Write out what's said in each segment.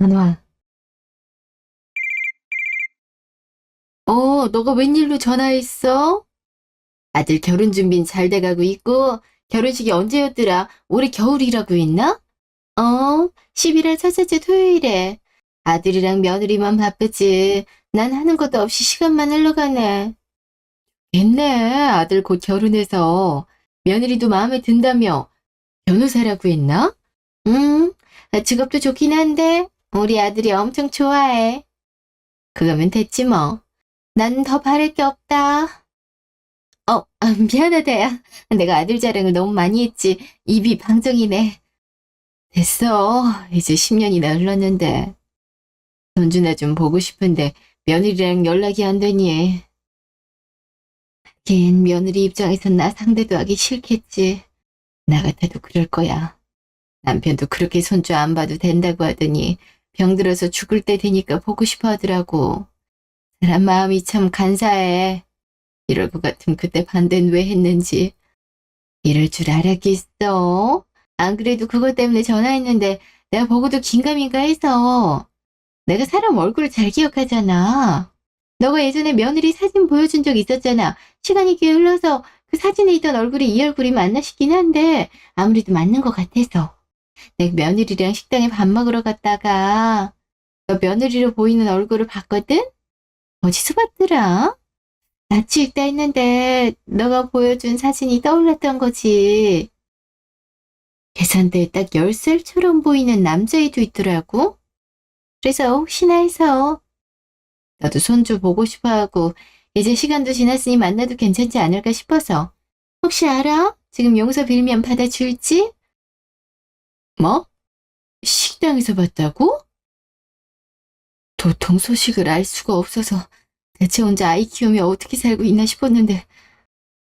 전화. 너가 웬일로 전화했어? 아들 결혼 준비는 잘 돼가고 있고, 결혼식이 언제였더라? 올해 겨울이라고 했나? 11월 첫째주 토요일에. 아들이랑 며느리만 바쁘지. 난 하는 것도 없이 시간만 흘러가네. 됐네. 아들 곧 결혼해서. 며느리도 마음에 든다며. 변호사라고 했나? 응, 직업도 좋긴 한데, 우리 아들이 엄청 좋아해. 그거면 됐지 뭐. 난 더 바랄 게 없다. 미안하다, 야. 내가 아들 자랑을 너무 많이 했지. 입이 방정이네. 됐어. 이제 10년이나 흘렀는데. 손주나 좀 보고 싶은데 며느리랑 연락이 안 되니. 하긴 며느리 입장에선 나 상대도 하기 싫겠지. 나 같아도 그럴 거야. 남편도 그렇게 손주 안 봐도 된다고 하더니 병들어서 죽을 때 되니까 보고 싶어 하더라고. 사람 마음이 참 간사해. 이럴 것 같으면 그때 반대는 왜 했는지. 이럴 줄 알았겠어. 안 그래도 그것 때문에 전화했는데 내가 보고도 긴가민가 해서. 내가 사람 얼굴을 잘 기억하잖아. 너가 예전에 며느리 사진 보여준 적 있었잖아. 시간이 꽤 흘러서 그 사진에 있던 얼굴이 이 얼굴이 맞나 싶긴 한데 아무래도 맞는 것 같아서. 내가 며느리랑 식당에 밥 먹으러 갔다가 너 며느리로 보이는 얼굴을 봤거든? 어디서 봤더라? 낯이 익다 했는데 너가 보여준 사진이 떠올랐던 거지. 계산대에 딱 10살처럼 보이는 남자애도 있더라고. 그래서 혹시나 해서 나도 손주 보고 싶어 하고 이제 시간도 지났으니 만나도 괜찮지 않을까 싶어서. 혹시 알아? 지금 용서 빌면 받아줄지? 뭐? 식당에서 봤다고? 도통 소식을 알 수가 없어서 대체 혼자 아이 키우며 어떻게 살고 있나 싶었는데.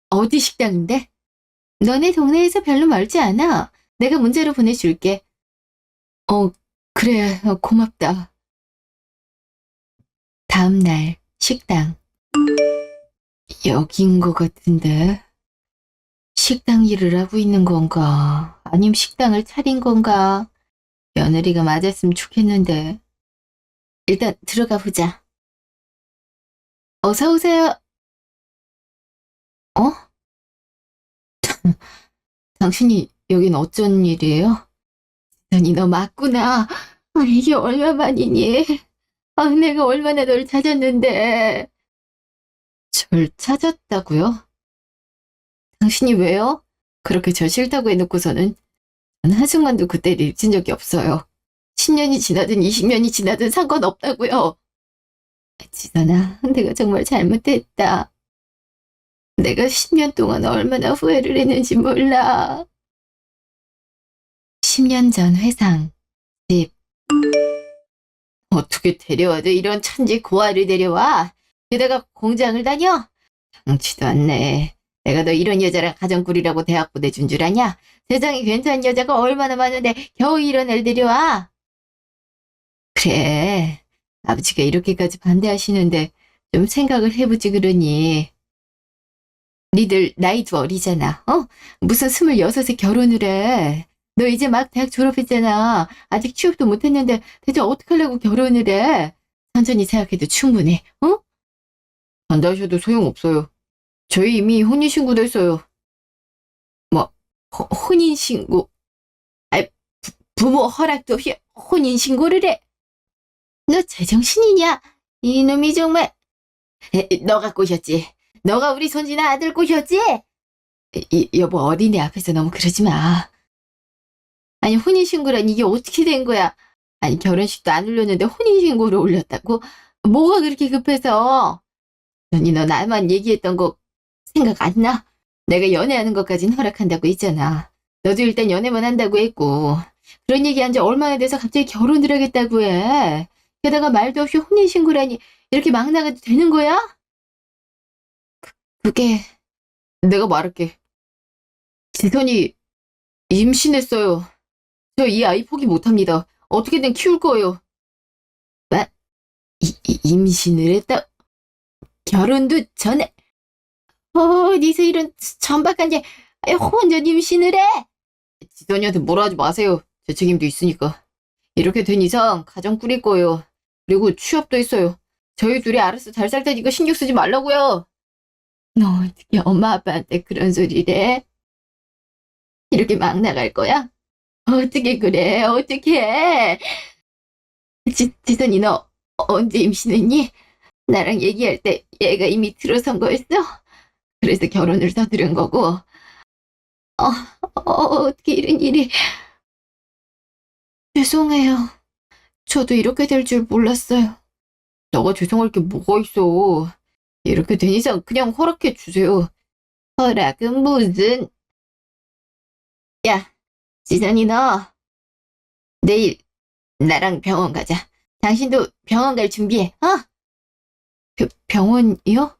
어디 식당인데? 너네 동네에서 별로 멀지 않아. 내가 문자로 보내줄게. 어, 그래, 고맙다. 다음 날 식당. 여긴 것 같은데. 식당 일을 하고 있는 건가? 아님 식당을 차린 건가? 며느리가 맞았으면 좋겠는데. 일단 들어가 보자. 어서 오세요. 어? 당신이 여긴 어쩐 일이에요? 아니, 너 맞구나. 이게 얼마만이니? 내가 얼마나 널 찾았는데. 절 찾았다고요? 당신이 왜요? 그렇게 저 싫다고 해놓고서는 단 한순간도 그때를 잊은 적이 없어요. 10년이 지나든 20년이 지나든 상관없다고요. 지선아, 내가 정말 잘못했다. 내가 10년 동안 얼마나 후회를 했는지 몰라. 10년 전 회상, 집. 어떻게 데려와도 이런 천지 고아를 데려와? 게다가 공장을 다녀? 당치도 않네. 내가 너 이런 여자랑 가정꾸리라고 대학 보내준 줄 아냐? 세상에 괜찮은 여자가 얼마나 많은데 겨우 이런 애를 데려와? 그래. 아버지가 이렇게까지 반대하시는데 좀 생각을 해보지 그러니. 니들 나이도 어리잖아. 무슨 26에 결혼을 해. 너 이제 막 대학 졸업했잖아. 아직 취업도 못했는데 대체 어떡하려고 결혼을 해. 천천히 생각해도 충분해. 반대하셔도 소용없어요. 저희 이미 혼인신고도 했어요. 뭐, 혼인신고. 아, 부모 허락도 없이 혼인신고를 해. 너 제정신이냐? 이놈이 정말. 너가 꼬셨지? 너가 우리 손지나 아들 꼬셨지? 여보, 어린애 앞에서 너무 그러지 마. 아니, 혼인신고란 이게 어떻게 된 거야? 아니, 결혼식도 안 올렸는데 혼인신고를 올렸다고? 뭐가 그렇게 급해서? 언니, 너 나만 얘기했던 거 생각 안 나? 내가 연애하는 것까진 허락한다고 했잖아. 너도 일단 연애만 한다고 했고. 그런 얘기한 지 얼마나 돼서 갑자기 결혼을 하겠다고 해. 게다가 말도 없이 혼인신고라니 이렇게 막 나가도 되는 거야? 그게 내가 말할게. 지선이 임신했어요. 저 이 아이 포기 못합니다. 어떻게든 키울 거예요. 뭐? 임신을 했다? 결혼도 전에? 어디서 이런 천박한 게 혼전 임신을 해? 지선이한테 뭐라 하지 마세요. 제 책임도 있으니까. 이렇게 된 이상 가정 꾸릴 거예요. 그리고 취업도 있어요. 저희 둘이 알아서 잘 살 테니까 신경 쓰지 말라고요. 너 어떻게 엄마 아빠한테 그런 소리를 해? 이렇게 막 나갈 거야? 어떻게 그래? 어떻게 해? 지선이 너 언제 임신했니? 나랑 얘기할 때 얘가 이미 들어선 거였어? 그래서 결혼을 서두른 거고. 어떻게 이런 일이. 죄송해요. 저도 이렇게 될 줄 몰랐어요. 너가 죄송할 게 뭐가 있어. 이렇게 된 이상 그냥 허락해 주세요. 허락은 무슨. 야, 지선이 너 내일 나랑 병원 가자. 당신도 병원 갈 준비해. 어? 병원이요?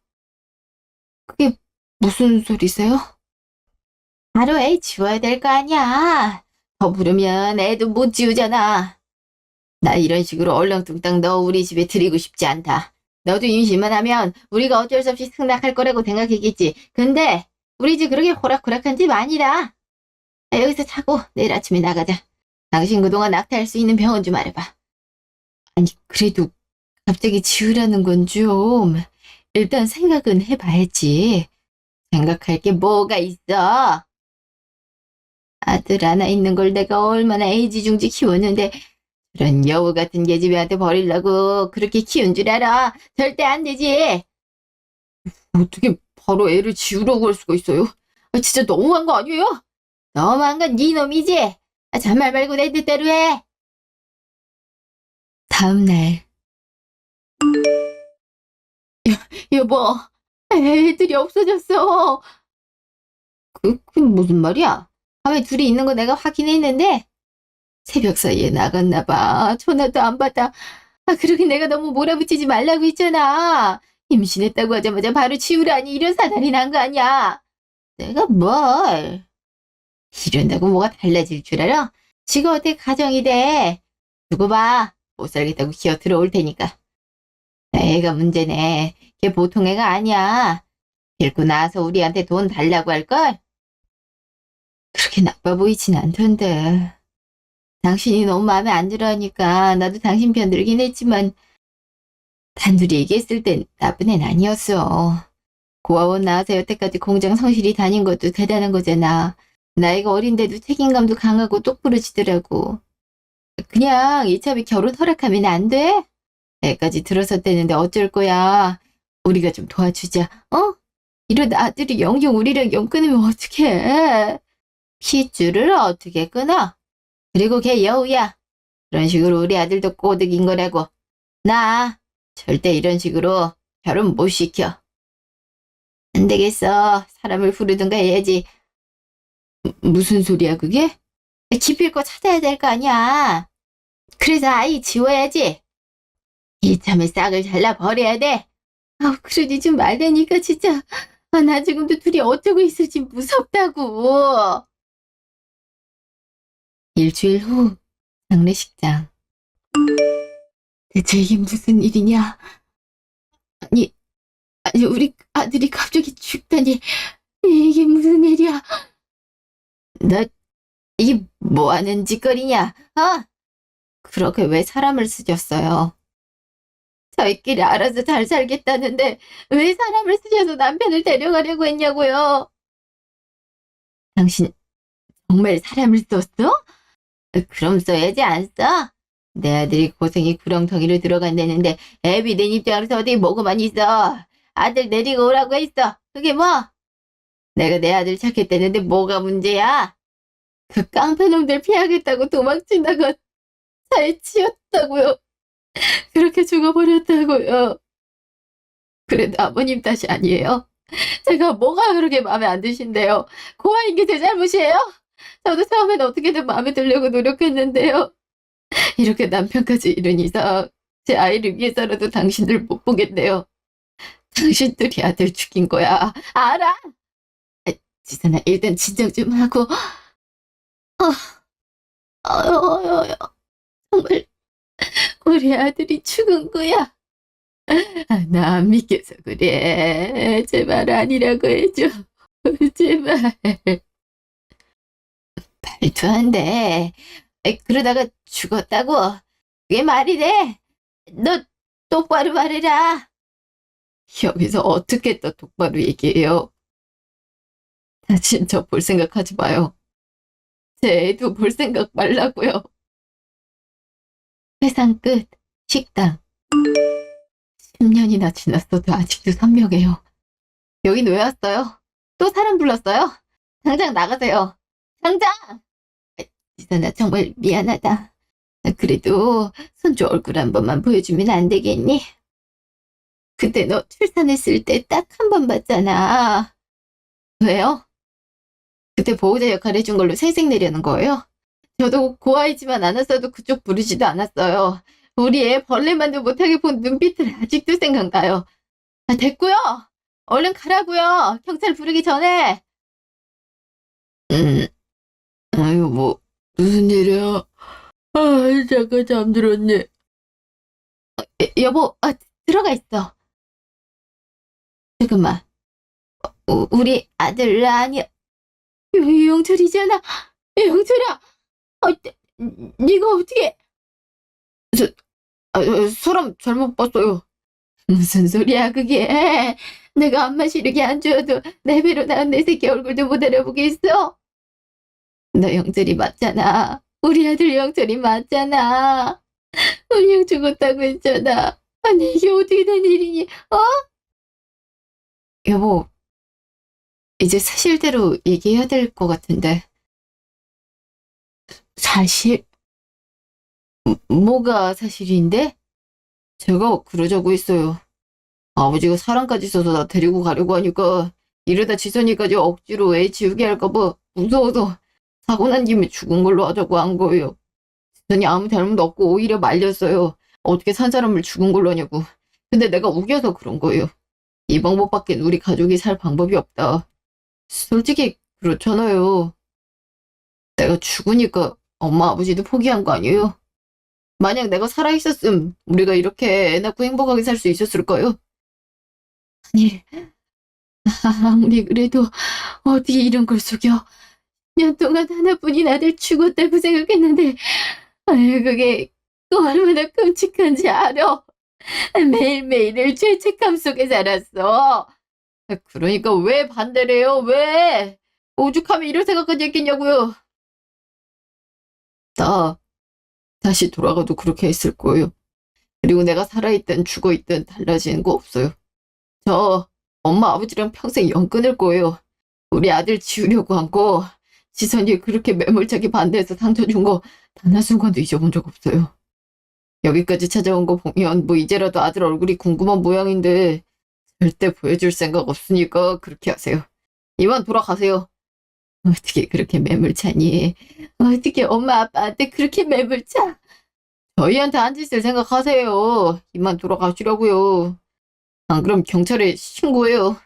그게 무슨 소리세요? 바로 애 지워야 될 거 아니야. 더 부르면 애도 못 지우잖아. 나 이런 식으로 얼렁뚱땅 너 우리 집에 들이고 싶지 않다. 너도 임신만 하면 우리가 어쩔 수 없이 승낙할 거라고 생각했겠지. 근데 우리 집 그렇게 호락호락한 집 아니라. 여기서 자고 내일 아침에 나가자. 당신 그동안 낙태할 수 있는 병원 좀 알아봐. 아니 그래도 갑자기 지우라는 건 좀. 일단 생각은 해봐야지. 생각할 게 뭐가 있어. 아들 하나 있는 걸 내가 얼마나 애지중지 키웠는데 그런 여우 같은 계집애한테 버리려고 그렇게 키운 줄 알아. 절대 안 되지. 어떻게 바로 애를 지우라고 할 수가 있어요? 진짜 너무한 거 아니에요? 너무한 건 네 놈이지. 잔말 말고 내 뜻대로 해. 다음 날. 여보, 애들이 없어졌어. 그게 무슨 말이야? 밤에 둘이 있는 거 내가 확인했는데 새벽 사이에 나갔나 봐. 전화도 안 받아. 그러게 내가 너무 몰아붙이지 말라고 했잖아. 임신했다고 하자마자 바로 지우라니 이런 사달이 난 거 아니야. 내가 뭘. 이런다고 뭐가 달라질 줄 알아? 지가 어떻게 가정이 돼. 두고 봐. 못 살겠다고 기어 들어올 테니까. 애가 문제네. 걔 보통 애가 아니야. 데리고 나와서 우리한테 돈 달라고 할걸? 그렇게 나빠 보이진 않던데. 당신이 너무 마음에 안 들어 하니까 나도 당신 편 들긴 했지만 단둘이 얘기했을 땐 나쁜 애는 아니었어. 고아원 나와서 여태까지 공장 성실히 다닌 것도 대단한 거잖아. 나이가 어린데도 책임감도 강하고 똑부러지더라고. 그냥 이참에 결혼 허락하면 안 돼? 애까지 들어섰대는데 어쩔 거야. 우리가 좀 도와주자. 어? 이러다 아들이 영영 우리랑 영 끊으면 어떡해. 핏줄을 어떻게 끊어? 그리고 걔 여우야. 그런 식으로 우리 아들도 꼬드긴 거라고. 나 절대 이런 식으로 결혼 못 시켜. 안 되겠어. 사람을 부르든가 해야지. 무슨 소리야 그게? 기필 거 찾아야 될 거 아니야. 그래서 아이 지워야지. 이참에 싹을 잘라 버려야 돼. 그러지 좀 말라니까 진짜. 나 지금도 둘이 어쩌고 있을지 무섭다고. 일주일 후 장례식장. 대체 이게 무슨 일이냐? 아니 우리 아들이 갑자기 죽다니. 이게 무슨 일이야? 너 이게 뭐하는 짓거리냐? 그렇게 왜 사람을 쓰셨어요? 저희끼리 알아서 잘 살겠다는데 왜 사람을 쓰셔서 남편을 데려가려고 했냐고요? 당신 정말 사람을 썼어? 그럼 써야지 안 써? 내 아들이 고생이 구렁텅이로 들어간다는데 애비 내 입장에서 어디 뭐고만 있어. 아들 내리고 오라고 했어. 그게 뭐? 내가 내 아들 찾겠다는데 뭐가 문제야? 그 깡패놈들 피하겠다고 도망친다고 차에 치였다고요. 그렇게 죽어버렸다고요. 그래도 아버님 탓이 아니에요. 제가 뭐가 그렇게 마음에 안 드신데요. 고아인 게 제 잘못이에요? 저도 처음엔 어떻게든 마음에 들려고 노력했는데요. 이렇게 남편까지 잃은 이상 제 아이를 위해서라도 당신들 못 보겠네요. 당신들이 아들 죽인 거야. 알아? 지선아 일단 진정 좀 하고. 정말 우리 아들이 죽은 거야. 나 안 믿겨서 그래. 제발 아니라고 해줘. 제발. 말도 안 돼. 그러다가 죽었다고. 그게 말이 돼? 너 똑바로 말해라. 여기서 어떻게 또 똑바로 얘기해요? 다신 저 볼 생각하지 마요. 제 애도 볼 생각 말라고요. 회상 끝. 식당. 10년이나 지났어도 아직도 선명해요. 여긴 왜 왔어요? 또 사람 불렀어요? 당장 나가세요. 당장! 지선아, 정말 미안하다. 그래도 손주 얼굴 한 번만 보여주면 안 되겠니? 그때 너 출산했을 때 딱 한 번 봤잖아. 왜요? 그때 보호자 역할 해준 걸로 생색 내려는 거예요? 저도 고아이지만 않았어도 그쪽 부르지도 않았어요. 우리 애 벌레만도 못하게 본 눈빛을 아직도 생각나요. 됐고요. 얼른 가라고요. 경찰 부르기 전에. 아유, 뭐 무슨 일이야? 아, 잠깐 잠들었네. 여보, 들어가 있어. 잠깐만. 우리 아들 아니야. 영철이잖아. 영철아. 네가 어떻게? 저, 사람 잘못 봤어요. 무슨 소리야 그게. 내가 안마 시르게 안 줘도 내 배로 낳은 내 새끼 얼굴도 못 알아보겠어? 너 영철이 맞잖아. 우리 아들 영철이 맞잖아. 분명 죽었다고 했잖아. 아니 이게 어떻게 된 일이니? 여보, 이제 사실대로 얘기해야 될 것 같은데. 사실? 뭐가 사실인데? 제가 그러자고 했어요. 아버지가 사랑까지 써서 나 데리고 가려고 하니까 이러다 지선이까지 억지로 애 지우게 할까봐 무서워서 사고 난 김에 죽은 걸로 하자고 한 거예요. 지선이 아무 잘못 없고 오히려 말렸어요. 어떻게 산 사람을 죽은 걸로 하냐고. 근데 내가 우겨서 그런 거예요. 이 방법밖엔 우리 가족이 살 방법이 없다. 솔직히 그렇잖아요. 내가 죽으니까 엄마 아버지도 포기한 거 아니에요? 만약 내가 살아있었음 우리가 이렇게 애 낳고 행복하게 살 수 있었을까요? 아니, 아무리 그래도 어떻게 이런 걸 속여. 년 동안 하나뿐인 아들 죽었다고 생각했는데 그게 얼마나 끔찍한지 알아. 매일매일을 죄책감 속에 살았어. 그러니까 왜 반대를 해요? 왜? 오죽하면 이럴 생각까지 했겠냐고요. 나 다시 돌아가도 그렇게 했을 거예요. 그리고 내가 살아있든 죽어있든 달라지는 거 없어요. 저 엄마 아버지랑 평생 연 끊을 거예요. 우리 아들 지우려고 한 거, 지선이 그렇게 매몰차게 반대해서 상처 준 거 단 한순간도 잊어본 적 없어요. 여기까지 찾아온 거 보면 뭐 이제라도 아들 얼굴이 궁금한 모양인데 절대 보여줄 생각 없으니까 그렇게 하세요. 이만 돌아가세요. 어떻게 그렇게 매몰차니? 어떻게 엄마 아빠한테 그렇게 매몰차? 저희한테 한 짓을 생각하세요. 이만 돌아가시라고요. 안 그럼 경찰에 신고해요.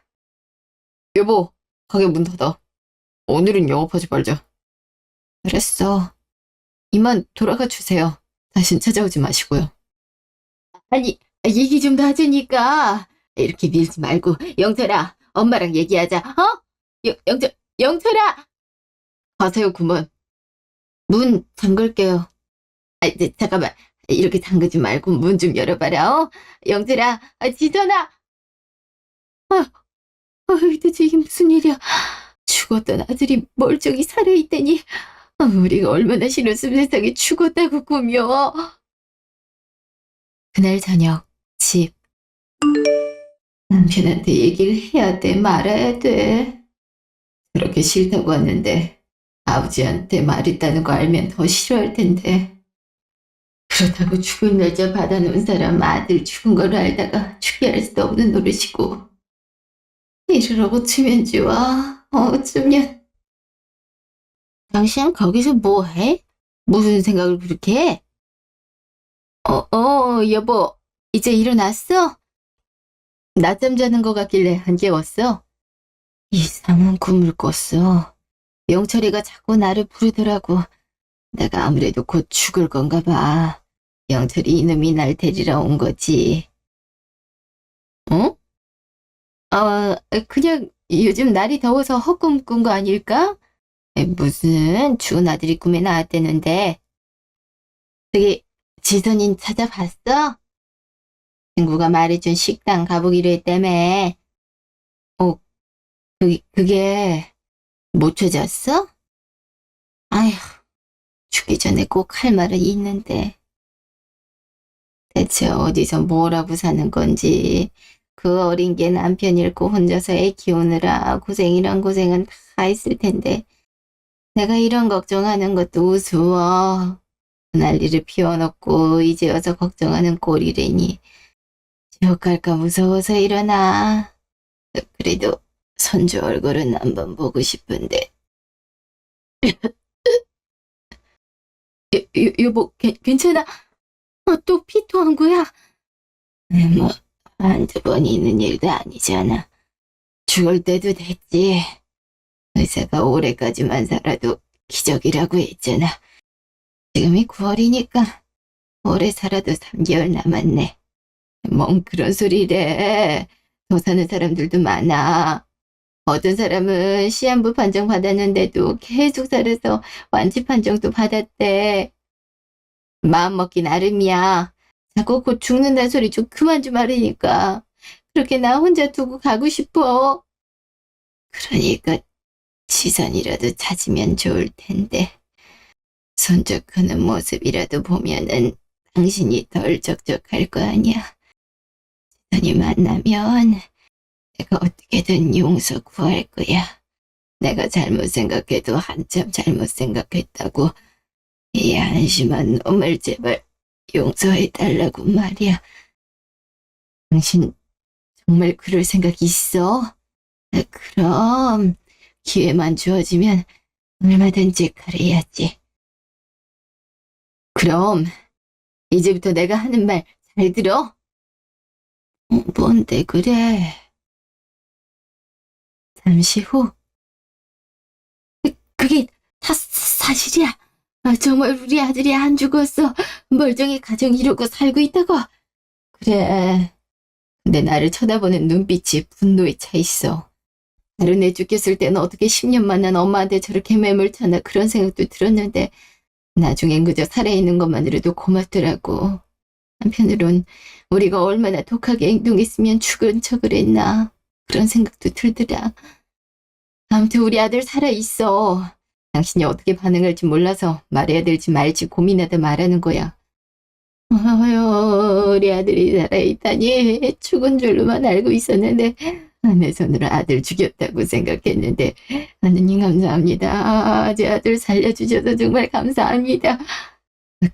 여보, 가게 문 닫아. 오늘은 영업하지 말자. 알았어. 이만 돌아가 주세요. 다신 찾아오지 마시고요. 아니, 얘기 좀 더 하자니까. 이렇게 밀지 말고. 영철아, 엄마랑 얘기하자. 영철아! 가세요, 그만. 문 잠글게요. 잠깐만. 이렇게 잠그지 말고 문 좀 열어봐라, 영철아, 지선아! 대체 이게 무슨 일이야. 죽었던 아들이 멀쩡히 살아있다니. 우리가 얼마나 싫었으면 세상에 죽었다고 꾸며. 그날 저녁, 집. 남편한테 얘기를 해야 돼, 말아야 돼. 그렇게 싫다고 하는데 아버지한테 말했다는 거 알면 더 싫어할 텐데. 그렇다고 죽을 날짜 받아놓은 사람 아들 죽은 걸 알다가 죽게 할 수도 없는 노릇이고. 이러라고 치면 좋아. 어쩌면. 당신 거기서 뭐 해? 무슨 생각을 그렇게 해? 여보, 이제 일어났어? 낮잠 자는 거 같길래 안 깨웠어? 이상한 꿈을 꿨어. 영철이가 자꾸 나를 부르더라고. 내가 아무래도 곧 죽을 건가 봐. 영철이 이놈이 날 데리러 온 거지. 어? 그냥 요즘 날이 더워서 헛꿈 꾼 거 아닐까? 무슨 추운 아들이 꿈에 나왔대는데. 저기, 지선인 찾아봤어? 친구가 말해준 식당 가보기로 했다며. 어, 그게 못 찾았어? 아휴, 죽기 전에 꼭 할 말은 있는데. 대체 어디서 뭐라고 사는 건지. 그 어린 게 남편 잃고 혼자서 애 키우느라 고생이란 고생은 다 있을 텐데. 내가 이런 걱정하는 것도 우스워. 난리를 피워놓고 이제 와서 걱정하는 꼴이래니. 지옥 갈까 무서워서 일어나. 그래도 손주 얼굴은 한번 보고 싶은데. 여보, 괜찮아? 또 피토한 거야? 뭐, 한두 번 있는 일도 아니잖아. 죽을 때도 됐지. 의사가 올해까지만 살아도 기적이라고 했잖아. 지금이 9월이니까 올해 살아도 3개월 남았네. 뭔 그런 소리래. 더 사는 사람들도 많아. 어떤 사람은 시한부 판정 받았는데도 계속 살아서 완치 판정도 받았대. 마음먹기 나름이야. 자꾸 곧 죽는다는 소리 좀 그만 좀 하라니까. 그렇게 나 혼자 두고 가고 싶어. 그러니까 지선이라도 찾으면 좋을 텐데. 손주 크는 모습이라도 보면은 당신이 덜 적적할 거 아니야. 지선이 만나면 내가 어떻게든 용서 구할 거야. 내가 잘못 생각해도 한참 잘못 생각했다고. 이 한심한 놈을 제발 용서해달라고 말이야. 당신 정말 그럴 생각 있어? 그럼 기회만 주어지면 얼마든지 그래야지. 그럼 이제부터 내가 하는 말 잘 들어? 뭔데 그래? 잠시 후. 그게 다 사실이야. 정말 우리 아들이 안 죽었어. 멀쩡히 가정 이루고 살고 있다고. 그래. 근데 나를 쳐다보는 눈빛이 분노에 차 있어. 다른 애 죽였을 때는 어떻게 10년 만난 엄마한테 저렇게 매몰차나 그런 생각도 들었는데 나중엔 그저 살아있는 것만으로도 고맙더라고. 한편으론 우리가 얼마나 독하게 행동했으면 죽은 척을 했나 그런 생각도 들더라. 아무튼 우리 아들 살아있어. 당신이 어떻게 반응할지 몰라서 말해야 될지 말지 고민하다 말하는 거야. 우리 아들이 살아있다니 죽은 줄로만 알고 있었는데 내 손으로 아들 죽였다고 생각했는데 하느님 감사합니다. 제 아들 살려주셔서 정말 감사합니다.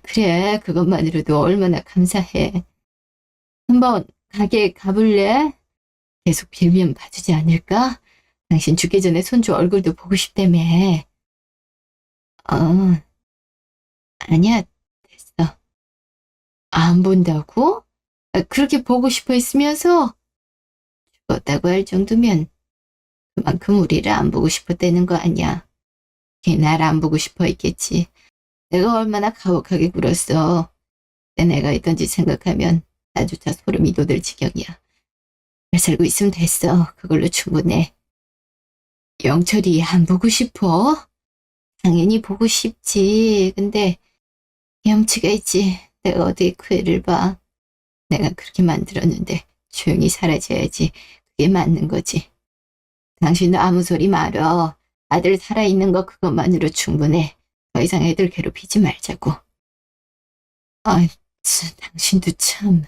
그래, 그것만으로도 얼마나 감사해. 한번 가게 가볼래? 계속 빌면 봐주지 않을까? 당신 죽기 전에 손주 얼굴도 보고 싶다며. 아니야, 됐어. 안 본다고? 그렇게 보고 싶어 했으면서 죽었다고 할 정도면 그만큼 우리를 안 보고 싶었다는 거 아니야. 걔 날 안 보고 싶어 했겠지. 내가 얼마나 가혹하게 굴었어. 내 내가 했던 짓 생각하면 나조차 소름이 돋을 지경이야. 잘 살고 있으면 됐어. 그걸로 충분해. 영철이 안 보고 싶어? 당연히 보고 싶지. 근데 염치가 있지. 내가 어디 그 애를 봐. 내가 그렇게 만들었는데 조용히 사라져야지. 그게 맞는 거지. 당신도 아무 소리 말어. 아들 살아있는 거 그것만으로 충분해. 더 이상 애들 괴롭히지 말자고. 당신도 참.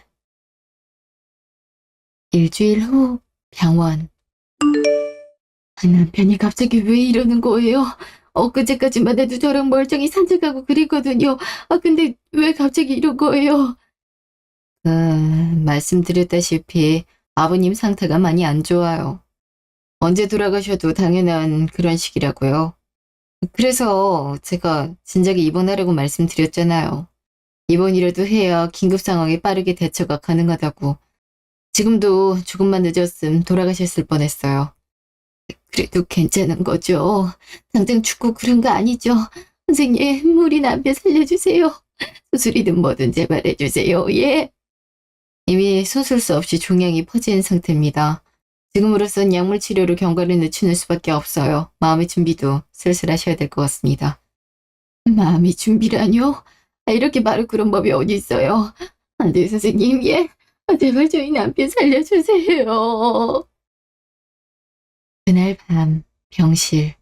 일주일 후 병원. 남편이 갑자기 왜 이러는 거예요? 엊그제까지만 해도 저랑 멀쩡히 산책하고 그랬거든요. 근데 왜 갑자기 이런 거예요? 말씀드렸다시피 아버님 상태가 많이 안 좋아요. 언제 돌아가셔도 당연한 그런 시기라고요. 그래서 제가 진작에 입원하라고 말씀드렸잖아요. 입원이라도 해야 긴급 상황에 빠르게 대처가 가능하다고. 지금도 조금만 늦었음 돌아가셨을 뻔했어요. 그래도 괜찮은 거죠? 당장 죽고 그런 거 아니죠? 선생님, 우리 남편 살려주세요. 수술이든 뭐든 제발 해주세요. 예. 이미 수술수 없이 종양이 퍼진 상태입니다. 지금으로선 약물 치료로 경과를 늦추는 수밖에 없어요. 마음의 준비도 슬슬 하셔야 될 것 같습니다. 마음의 준비라뇨? 이렇게 바로 그런 법이 어디 있어요. 안 돼, 선생님. 예. 제발 저희 남편 살려주세요. 그날 밤 병실.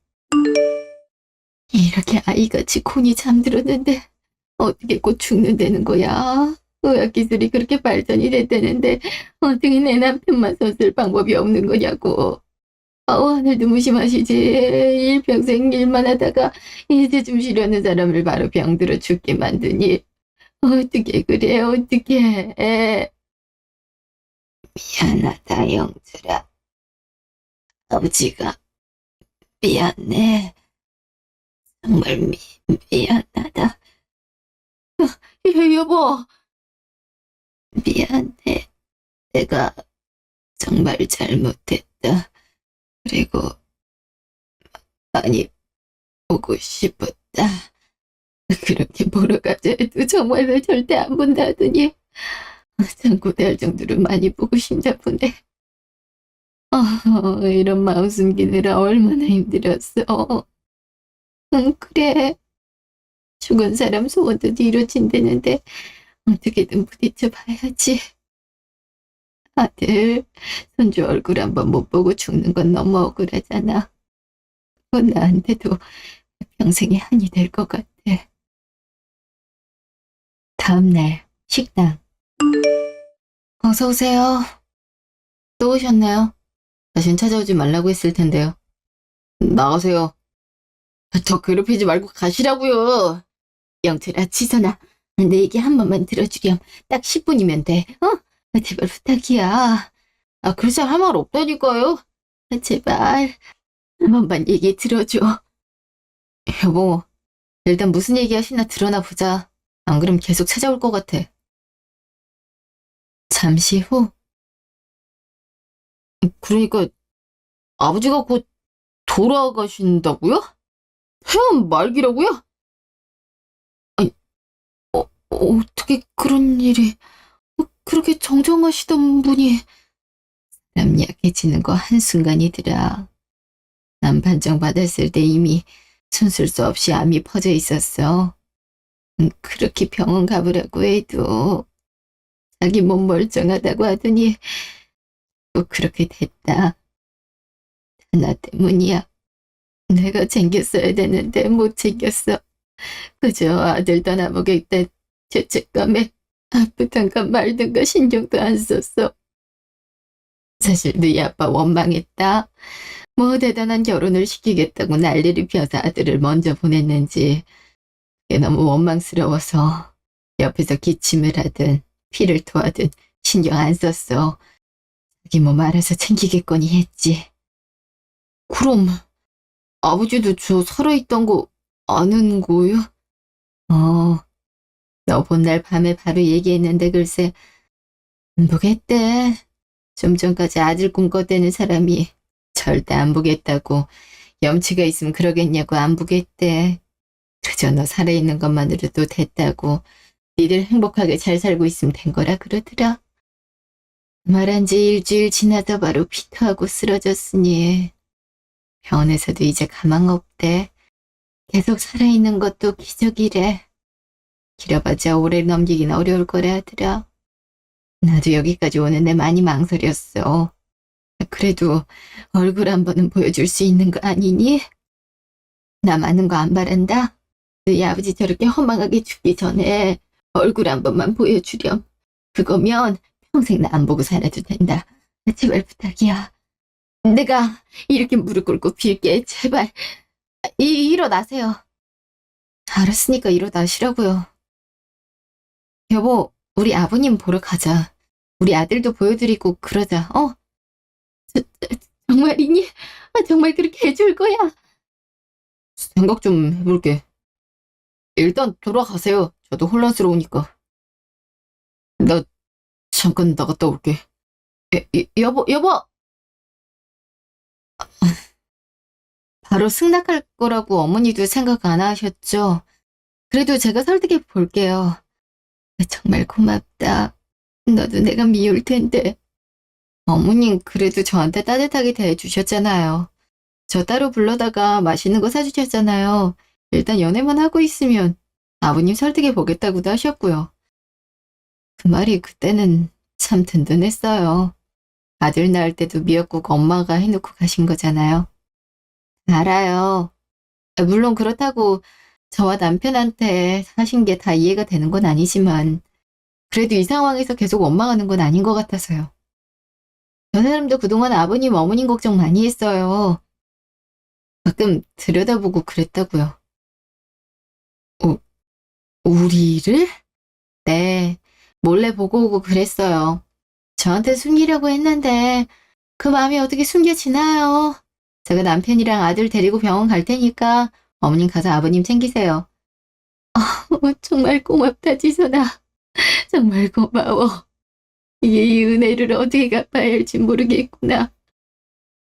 이렇게 아이같이 곤히 잠들었는데 어떻게 곧 죽는다는 거야? 의학기술이 그렇게 발전이 됐다는데 어떻게 내 남편만 손쓸 방법이 없는 거냐고. 하늘도 무심하시지. 일평생 일만 하다가 이제 좀 쉬려는 사람을 바로 병들어 죽게 만드니 어떻게 그래, 어떻게. 미안하다, 영철아. 아버지가 미안해. 정말 미안하다. 여보. 미안해. 내가 정말 잘못했다. 그리고 많이 보고 싶었다. 그렇게 보러 가자 해도 정말 왜 절대 안 본다더니 참고될 정도로 많이 보고 싶나 보네. 이런 마음 숨기느라 얼마나 힘들었어. 응, 그래. 죽은 사람 소원도 이루어진다는데 어떻게든 부딪혀 봐야지. 아들, 손주 얼굴 한번 못 보고 죽는 건 너무 억울하잖아. 그건 나한테도 평생의 한이 될 것 같아. 다음날 식당. 어서 오세요. 또 오셨네요. 다신 찾아오지 말라고 했을 텐데요. 나가세요. 더 괴롭히지 말고 가시라고요. 영철아, 지선아, 내 얘기 한 번만 들어주렴. 딱 10분이면 돼. 제발 부탁이야. 글쎄 할 말 없다니까요. 제발 한 번만 얘기 들어줘. 여보, 일단 무슨 얘기 하시나 드러나 보자. 안 그럼 계속 찾아올 것 같아. 잠시 후. 그러니까 아버지가 곧 돌아가신다고요? 회원 말기라고요? 아니, 어떻게 그런 일이. 그렇게 정정하시던 분이. 사람 약해지는 거 한순간이더라. 난 판정받았을 때 이미 숨을 수 없이 암이 퍼져 있었어. 그렇게 병원 가보라고 해도 자기 몸 멀쩡하다고 하더니 또 그렇게 됐다. 나 때문이야. 내가 챙겼어야 되는데 못 챙겼어. 그저 아들 떠나보겠다 죄책감에 아프던가 말든가 신경도 안 썼어. 사실 너희 아빠 원망했다. 뭐 대단한 결혼을 시키겠다고 난리를 피워서 아들을 먼저 보냈는지 그게 너무 원망스러워서 옆에서 기침을 하든 피를 토하든 신경 안 썼어. 자기 몸 알아서 챙기겠거니 했지. 그럼 아버지도 저 살아있던 거 아는 거요? 너 본 날 밤에 바로 얘기했는데 글쎄 안 보겠대. 좀 전까지 아들 꿈꿔대는 사람이 절대 안 보겠다고, 염치가 있으면 그러겠냐고 안 보겠대. 그저 너 살아있는 것만으로도 됐다고, 니들 행복하게 잘 살고 있으면 된 거라 그러더라. 말한 지 일주일 지나서 바로 피토하고 쓰러졌으니 병원에서도 이제 가망 없대. 계속 살아있는 것도 기적이래. 길어봤자 오래 넘기긴 어려울 거라 하더라. 나도 여기까지 오는데 많이 망설였어. 그래도 얼굴 한 번은 보여줄 수 있는 거 아니니? 나 많은 거 안 바란다. 너희 아버지 저렇게 허망하게 죽기 전에 얼굴 한 번만 보여주렴. 그거면 평생 나 안 보고 살아도 된다. 제발 부탁이야. 내가 이렇게 무릎 꿇고 빌게. 제발. 일어나세요. 알았으니까 일어나시라고요. 여보, 우리 아버님 보러 가자. 우리 아들도 보여드리고 그러자. 정말이니? 정말 그렇게 해줄 거야? 생각 좀 해볼게. 일단 돌아가세요. 저도 혼란스러우니까. 나 잠깐 나갔다 올게. 여보! 바로 승낙할 거라고 어머니도 생각 안 하셨죠? 그래도 제가 설득해 볼게요. 정말 고맙다. 너도 내가 미울 텐데. 어머님 그래도 저한테 따뜻하게 대해주셨잖아요. 저 따로 불러다가 맛있는 거 사주셨잖아요. 일단 연애만 하고 있으면 아버님 설득해 보겠다고도 하셨고요. 그 말이 그때는 참 든든했어요. 아들 낳을 때도 미역국 엄마가 해놓고 가신 거잖아요. 알아요. 물론 그렇다고 저와 남편한테 하신 게 다 이해가 되는 건 아니지만 그래도 이 상황에서 계속 원망하는 건 아닌 것 같아서요. 저 사람도 그동안 아버님, 어머님 걱정 많이 했어요. 가끔 들여다보고 그랬다고요. 우, 우리를? 네, 몰래 보고 오고 그랬어요. 저한테 숨기려고 했는데 그 마음이 어떻게 숨겨지나요? 제가 남편이랑 아들 데리고 병원 갈 테니까 어머님 가서 아버님 챙기세요. 정말 고맙다, 지선아. 정말 고마워. 이 은혜를 어떻게 갚아야 할지 모르겠구나.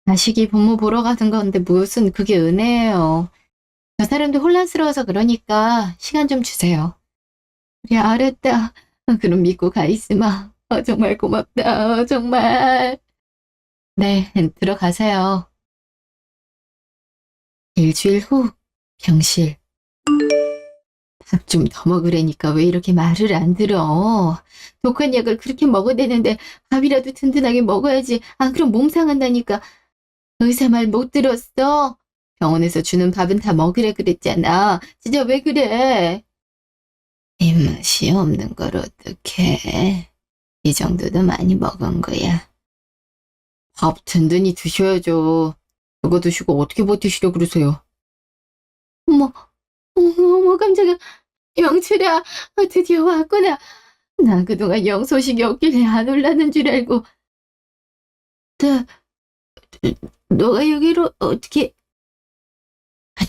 자식이 부모 보러 가는 건데 무슨 그게 은혜예요. 저 사람도 혼란스러워서 그러니까 시간 좀 주세요. 그래, 알았다. 그럼 믿고 가 있으마. 정말 고맙다. 정말. 네, 들어가세요. 일주일 후 병실. 밥 좀 더 먹으라니까 왜 이렇게 말을 안 들어? 독한 약을 그렇게 먹어대는데 밥이라도 든든하게 먹어야지. 안 그럼 몸 상한다니까. 의사 말 못 들었어? 병원에서 주는 밥은 다 먹으래 그랬잖아. 진짜 왜 그래? 입맛이 없는 걸 어떡해. 이 정도도 많이 먹은 거야. 밥 든든히 드셔야죠. 그거 드시고 어떻게 버티시려 그러세요? 어머, 어머, 깜짝이야. 영철아, 드디어 왔구나. 난 그동안 영 소식이 없길래 안 올라는 줄 알고. 너, 너가 여기로 어떻게...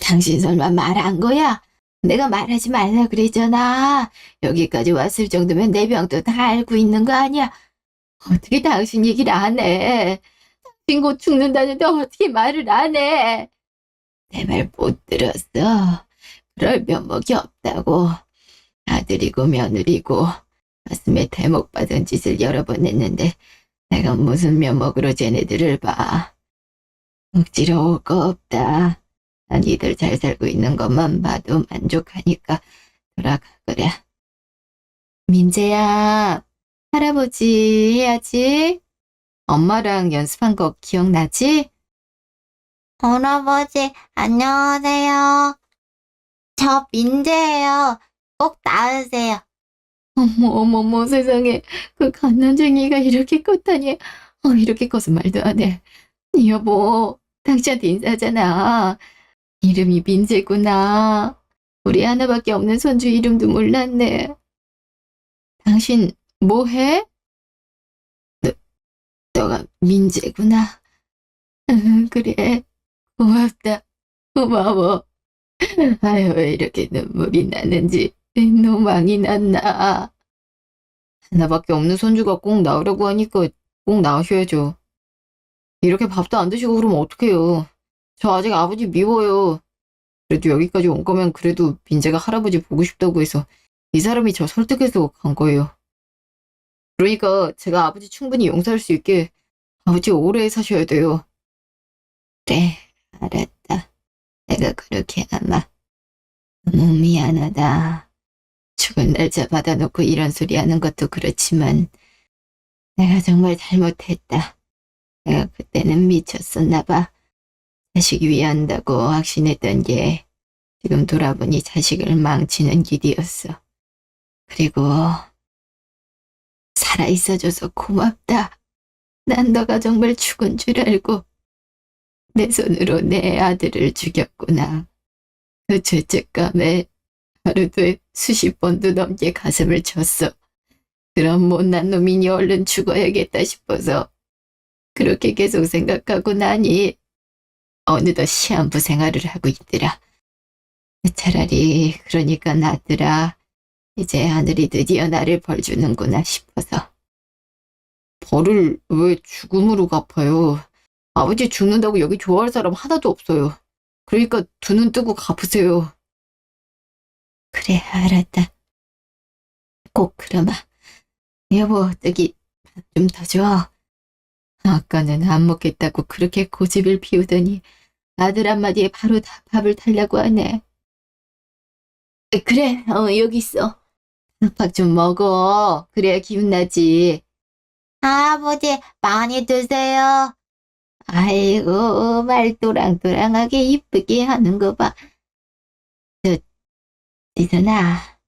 당신 설마 말한 거야? 내가 말하지 말라 그랬잖아. 여기까지 왔을 정도면 내 병도 다 알고 있는 거 아니야? 어떻게 당신 얘기를 안 해? 당신 곧 죽는다는데 어떻게 말을 안 해? 내 말 못 들었어. 그럴 면목이 없다고. 아들이고 며느리고 가슴에 대목 받은 짓을 여러 번 했는데 내가 무슨 면목으로 쟤네들을 봐. 억지로 올 거 없다. 난 이들 잘 살고 있는 것만 봐도 만족하니까 돌아가거라. 민재야, 할아버지 해야지. 엄마랑 연습한 거 기억나지? 할아버지, 안녕하세요. 저 민재예요. 꼭 나으세요. 어머, 세상에. 그 갓난쟁이가 이렇게 컸다니. 이렇게 커서 말도 안 해. 여보, 당신한테 인사하잖아. 이름이 민재구나. 우리 하나밖에 없는 손주 이름도 몰랐네. 당신 뭐 해? 너가 민재구나. 응, 그래. 고맙다. 고마워. 아유, 왜 이렇게 눈물이 나는지. 노망이 났나. 하나밖에 없는 손주가 꼭 나오라고 하니까 꼭 나오셔야죠. 이렇게 밥도 안 드시고 그러면 어떡해요. 저 아직 아버지 미워요. 그래도 여기까지 온 거면 그래도 민재가 할아버지 보고 싶다고 해서 이 사람이 저 설득해서 간 거예요. 그러니까 제가 아버지 충분히 용서할 수 있게 아버지 오래 사셔야 돼요. 그래, 알았다. 내가 그렇게 아마. 너무 미안하다. 죽은 날짜 받아놓고 이런 소리 하는 것도 그렇지만 내가 정말 잘못했다. 내가 그때는 미쳤었나 봐. 자식 위한다고 확신했던 게 지금 돌아보니 자식을 망치는 길이었어. 그리고 살아있어줘서 고맙다. 난 너가 정말 죽은 줄 알고 내 손으로 내 아들을 죽였구나. 그 죄책감에 하루도 수십 번도 넘게 가슴을 쳤어. 그런 못난 놈이니 얼른 죽어야겠다 싶어서 그렇게 계속 생각하고 나니 어느덧 시한부 생활을 하고 있더라. 차라리 그러니까 낫더라. 이제 하늘이 드디어 나를 벌 주는구나 싶어서. 벌을 왜 죽음으로 갚아요? 아버지 죽는다고 여기 좋아할 사람 하나도 없어요. 그러니까 두 눈 뜨고 갚으세요. 그래, 알았다. 꼭 그러마. 여보, 저기 좀 더 줘. 아까는 안 먹겠다고 그렇게 고집을 피우더니 아들 한마디에 바로 다 밥을 달라고 하네. 그래, 여기 있어. 밥 좀 먹어. 그래야 기운 나지. 할아버지, 많이 드세요. 아이고, 말 또랑또랑하게 이쁘게 하는 거 봐. 이선아,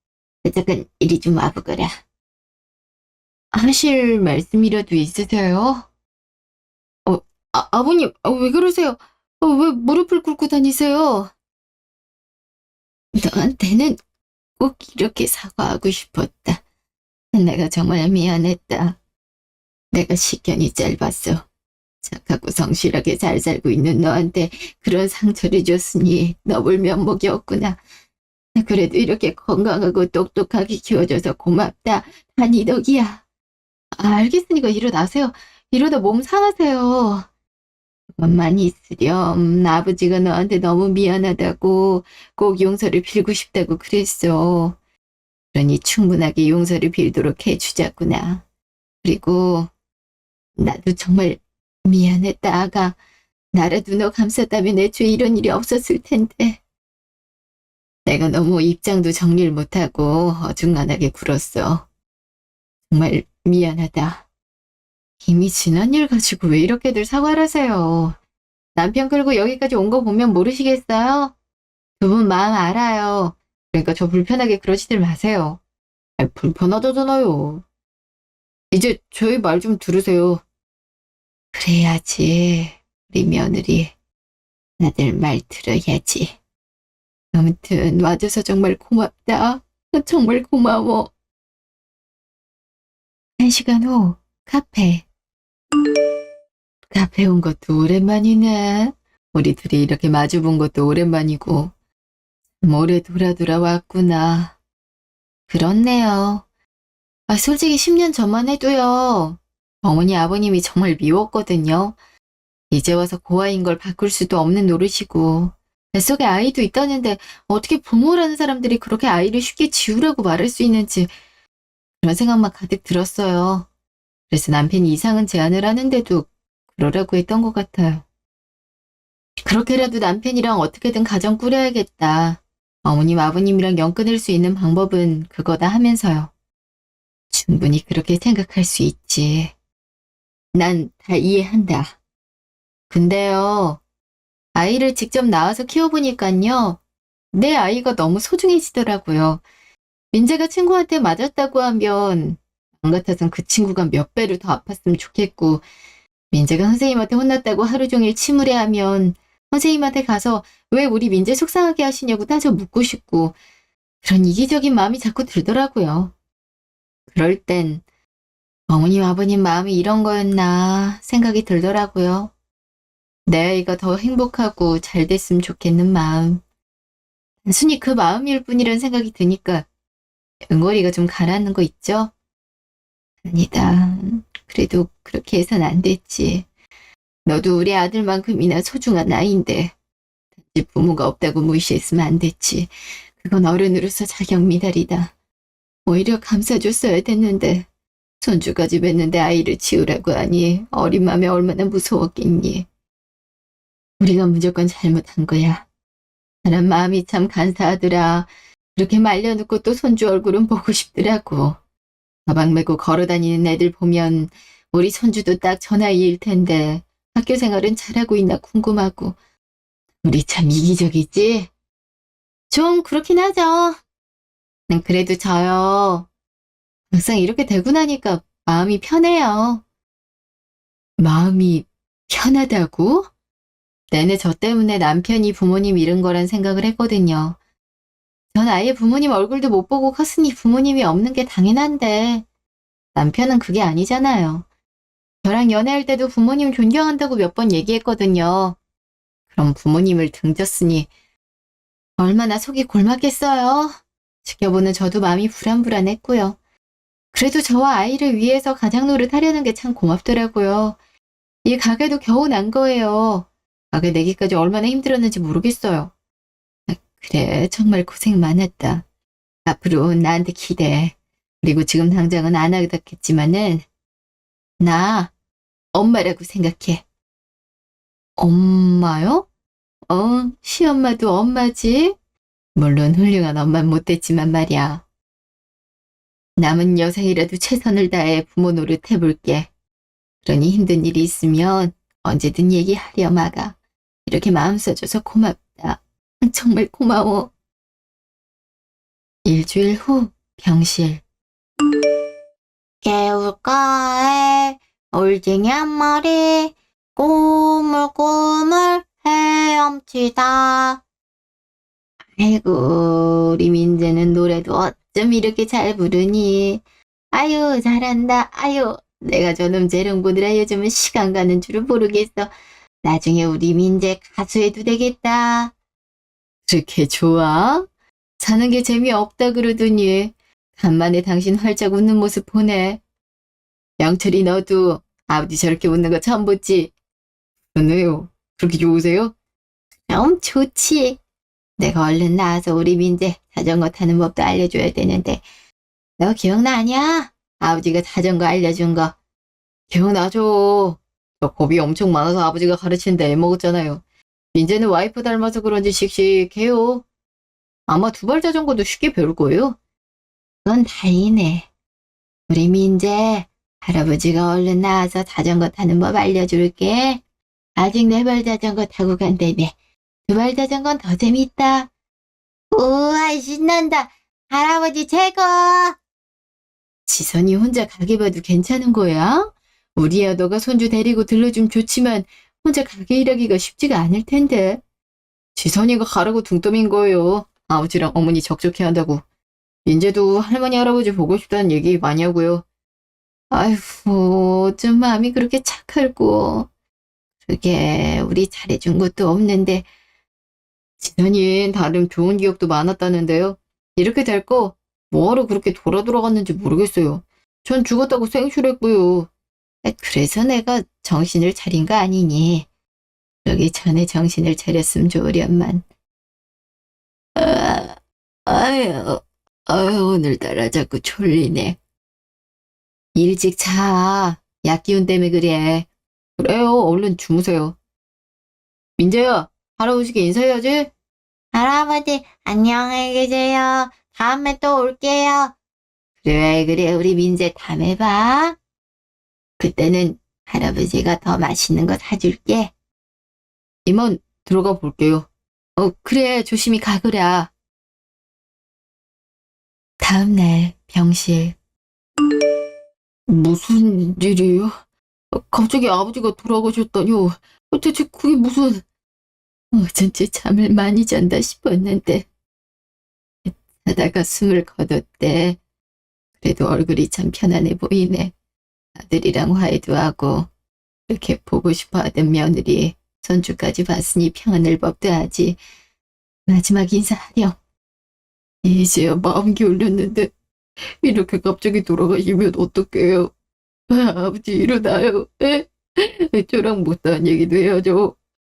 잠깐 이리 좀 와보거라. 하실 말씀이라도 있으세요? 아버님, 왜 그러세요? 왜 무릎을 꿇고 다니세요? 너한테는 꼭 이렇게 사과하고 싶었다. 내가 정말 미안했다. 내가 식견이 짧았어. 착하고 성실하게 잘 살고 있는 너한테 그런 상처를 줬으니 너볼 면목이 없구나. 그래도 이렇게 건강하고 똑똑하게 키워줘서 고맙다. 다 네 덕이야. 알겠으니까 일어나세요. 이러다 몸 상하세요. 그것만 있으렴. 아버지가 너한테 너무 미안하다고 꼭 용서를 빌고 싶다고 그랬어. 그러니 충분하게 용서를 빌도록 해주자꾸나. 그리고 나도 정말 미안했다, 아가. 나라도 너 감쌌다면 애초에 이런 일이 없었을 텐데. 내가 너무 입장도 정리를 못하고 어중간하게 굴었어. 정말 미안하다. 이미 지난 일 가지고 왜 이렇게들 사과를 하세요? 남편 끌고 여기까지 온 거 보면 모르시겠어요? 두 분 마음 알아요. 그러니까 저 불편하게 그러지들 마세요. 불편하다잖아요. 이제 저희 말 좀 들으세요. 그래야지. 우리 며느리. 나들 말 들어야지. 아무튼 와줘서 정말 고맙다. 정말 고마워. 1시간 후 카페. 카페 온 것도 오랜만이네. 우리 둘이 이렇게 마주본 것도 오랜만이고. 오래 돌아왔구나. 그렇네요. 솔직히 10년 전만 해도요. 어머니 아버님이 정말 미웠거든요. 이제 와서 고아인 걸 바꿀 수도 없는 노릇이고 뱃속에 아이도 있다는데 어떻게 부모라는 사람들이 그렇게 아이를 쉽게 지우라고 말할 수 있는지 그런 생각만 가득 들었어요. 그래서 남편이 이상한 제안을 하는데도 그러라고 했던 것 같아요. 그렇게라도 남편이랑 어떻게든 가정 꾸려야겠다. 어머님 아버님이랑 연 끊을 수 있는 방법은 그거다 하면서요. 충분히 그렇게 생각할 수 있지. 난 다 이해한다. 근데요, 아이를 직접 낳아서 키워보니깐요, 내 아이가 너무 소중해지더라고요. 민재가 친구한테 맞았다고 하면, 안 같아선 그 친구가 몇 배로 더 아팠으면 좋겠고, 민재가 선생님한테 혼났다고 하루 종일 침울해하면, 선생님한테 가서 왜 우리 민재 속상하게 하시냐고 따져 묻고 싶고, 그런 이기적인 마음이 자꾸 들더라고요. 그럴 땐, 어머님, 아버님 마음이 이런 거였나 생각이 들더라고요. 내 아이가 더 행복하고 잘 됐으면 좋겠는 마음. 단순히 그 마음일 뿐이라는 생각이 드니까 응어리가 좀 가라앉는 거 있죠? 아니다. 그래도 그렇게 해선 안 됐지. 너도 우리 아들만큼이나 소중한 아이인데 단지 부모가 없다고 무시했으면 안 됐지. 그건 어른으로서 자격 미달이다. 오히려 감싸줬어야 됐는데 손주까지 뵀는데 아이를 지우라고 하니 어린 맘에 얼마나 무서웠겠니. 우리가 무조건 잘못한 거야. 사람 마음이 참 간사하더라. 그렇게 말려놓고 또 손주 얼굴은 보고 싶더라고. 가방 메고 걸어다니는 애들 보면 우리 손주도 딱 저 나이일 텐데 학교 생활은 잘하고 있나 궁금하고. 우리 참 이기적이지? 좀 그렇긴 하죠. 그래도 저요. 막상 이렇게 되고 나니까 마음이 편해요. 마음이 편하다고? 내내 저 때문에 남편이 부모님 잃은 거란 생각을 했거든요. 전 아예 부모님 얼굴도 못 보고 컸으니 부모님이 없는 게 당연한데 남편은 그게 아니잖아요. 저랑 연애할 때도 부모님 존경한다고 몇 번 얘기했거든요. 그럼 부모님을 등졌으니 얼마나 속이 골맞겠어요. 지켜보는 저도 마음이 불안불안했고요. 그래도 저와 아이를 위해서 가장 노릇하려는 게 참 고맙더라고요. 이 가게도 겨우 난 거예요. 가게 내기까지 얼마나 힘들었는지 모르겠어요. 그래, 정말 고생 많았다. 앞으로 나한테 기대해. 그리고 지금 당장은 안 하겠지만은 나 엄마라고 생각해. 엄마요? 시엄마도 엄마지. 물론 훌륭한 엄만 못됐지만 말이야. 남은 여생이라도 최선을 다해 부모 노릇 해볼게. 그러니 힘든 일이 있으면 언제든 얘기하렴, 아가. 이렇게 마음 써줘서 고맙다. 정말 고마워. 일주일 후 병실. 개울가에 올챙이 한 마리 꼬물꼬물 헤엄치다. 아이고, 우리 민재는 노래도 어쩜 이렇게 잘 부르니. 아유, 잘한다. 아유, 내가 저놈 재롱 보느라 요즘은 시간 가는 줄을 모르겠어. 나중에 우리 민재 가수해도 되겠다. 그렇게 좋아? 사는 게 재미없다 그러더니 간만에 당신 활짝 웃는 모습 보네. 영철이 너도 아버지 저렇게 웃는 거 처음 봤지? 그러네요. 그렇게 좋으세요? 그럼 좋지. 내가 얼른 나와서 우리 민재 자전거 타는 법도 알려줘야 되는데 너 기억나냐? 아버지가 자전거 알려준 거. 기억나죠? 저 겁이 엄청 많아서 아버지가 가르치는데 애먹었잖아요. 민재는 와이프 닮아서 그런지 씩씩해요. 아마 두발 자전거도 쉽게 배울 거예요. 그건 다행이네. 우리 민재, 할아버지가 얼른 나와서 자전거 타는 법 알려줄게. 아직 네 발 자전거 타고 간다며. 두 발 자전거는 더 재밌다. 우와, 신난다. 할아버지 최고! 지선이 혼자 가게 봐도 괜찮은 거야? 우리야 너가 손주 데리고 들러주면 좋지만 혼자 가게 일하기가 쉽지가 않을 텐데. 지선이가 가라고 둥떠민 거예요. 아버지랑 어머니 적적해 한다고. 민재도 할머니 할아버지 보고 싶다는 얘기 많이 하고요. 아이고 어쩜 마음이 그렇게 착할고. 그게 우리 잘해준 것도 없는데 지선이는 다른 좋은 기억도 많았다는데요. 이렇게 될 거 뭐하러 그렇게 돌아갔는지 모르겠어요. 전 죽었다고 생쇼했고요. 그래서 내가 정신을 차린 거 아니니. 여기 전에 정신을 차렸으면 좋으련만. 아유, 오늘따라 자꾸 졸리네. 일찍 자. 약 기운 때문에 그래. 그래요, 얼른 주무세요. 민재야, 할아버지께 인사해야지. 할아버지, 안녕히 계세요. 다음에 또 올게요. 그래, 우리 민재 다음에 봐. 그때는 할아버지가 더 맛있는 거 사줄게. 이만 들어가 볼게요. 그래, 조심히 가거라. 다음날 병실. 무슨 일이에요? 갑자기 아버지가 돌아가셨다뇨. 대체 그게 무슨... 어쩐지 잠을 많이 잔다 싶었는데 자다가 숨을 거뒀대. 그래도 얼굴이 참 편안해 보이네. 아들이랑 화해도 하고 이렇게 보고 싶어 하던 며느리 손주까지 봤으니 평안할 법도 하지. 마지막 인사하렴. 이제야 마음 기울였는데 이렇게 갑자기 돌아가시면 어떡해요. 아버지 일어나요. 저랑 못다한 얘기도 해야죠.